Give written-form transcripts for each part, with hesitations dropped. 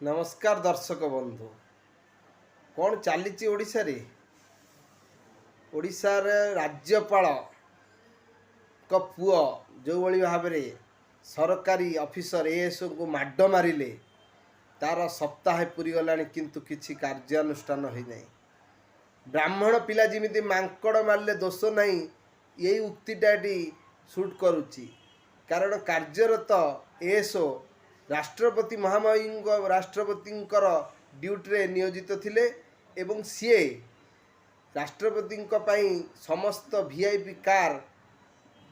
नमस्कार दर्शक बंधु कौन चली ओडिशार राज्यपाल पुओ जो भली भाव सरकारी ऑफिसर एएसओ को माड मारिले तार सप्ताह पूरीगला किंतु किसी कार्यानुष्ठान होना ब्राह्मण पिला जमी मांकड़ मारे दोष नहीं यही उक्तिटा सुट करुच्ची कारण कार्यरत एएसओ राष्ट्रपति महामहिम राष्ट्रपतिंकर ड्यूटी नियोजित थिले एवं सीए राष्ट्रपति समस्त वीआईपी कार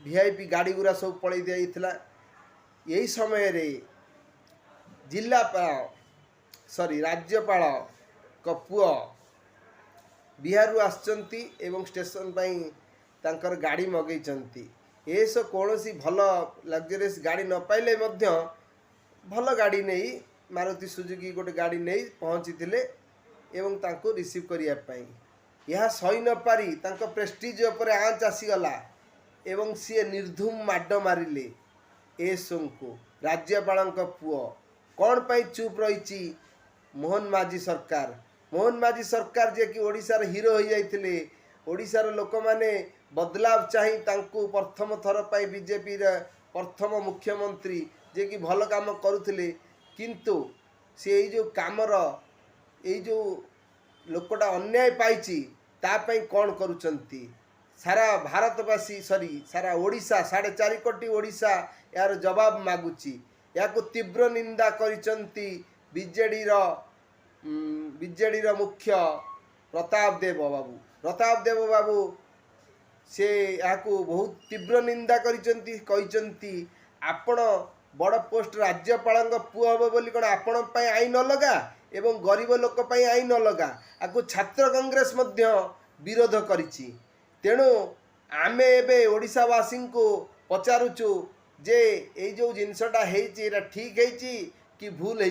वीआईपी गाड़ी गुरा सब पलि दिया यही समय रे जिलापाल राज्यपाल पुओ बिहार आसचंती एवं स्टेशन तांकर गाड़ी मगैचंती ये सब कौन सी भल लग्जरीयस गाड़ी न पाइले भल गाड़ी नहीं मारुति सुजुकी गोटे गाड़ी नहीं पहुँची थे एवं तांको रिसीव करने यह सही न पारी तांको प्रेस्टीज उपर आँच आसीगला एवं सी निर्धूम माड मारिले एएसओ को राज्यपाल पुओ कौन पाई चुप रही मोहन माझी सरकार जे कि ओडिशार हीरो हो जाइथिले ओडिशार लोक माने बदलाव चाही तांको प्रथम थर पाई बीजेपी प्रथम मुख्यमंत्री जे कि भल काम करुले किंतु से जो कामर ये जो लोकटा अन्याय पाई तापाई कौन करुचंती सारा भारतवासी सारा ओडिशा 4.5 कोटी ओडिशा यार जवाब मागुची या तीव्र निंदा करिचंती बीजेडी मुख्य प्रताप देव बाबू से या बहुत तीव्र निंदा करिचंती आपण बड़ पोस्ट राज्यपाल पुओ हम बोली कौन आपण आईन लगा एवं गरीब लोक आईन लगा आपको छात्र कांग्रेस मध्य विरोध करिछि तेणु आमे एबे ओडिशावासी को पचारुचु जे ये जो जिनसटा है ठीक है कि भूल है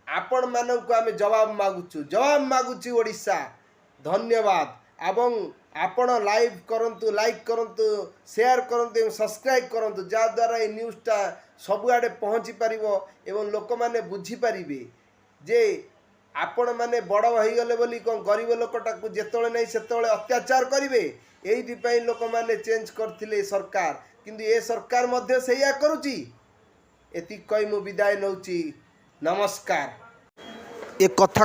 आपण मानक आमे जवाब मागुचु ओडिशा धन्यवाद एवं आपण लाइक करंतु शेयर करंतु एवं सब्सक्राइब करंतु जा द्वारा ये न्यूज़टा सबुआडे पहुँची पारिबो एवं लोक माने बुझी पारिबे जे आपण माने बड़ हो गले बोली कौन गरीब लोकटा को जेतले नहीं सेतले अत्याचार करिवे एही लोक माने चेंज करथिले सरकार किंतु ये सरकार मध्य सैया करुची एति कई मु विदाय नौची नमस्कार। ए कथा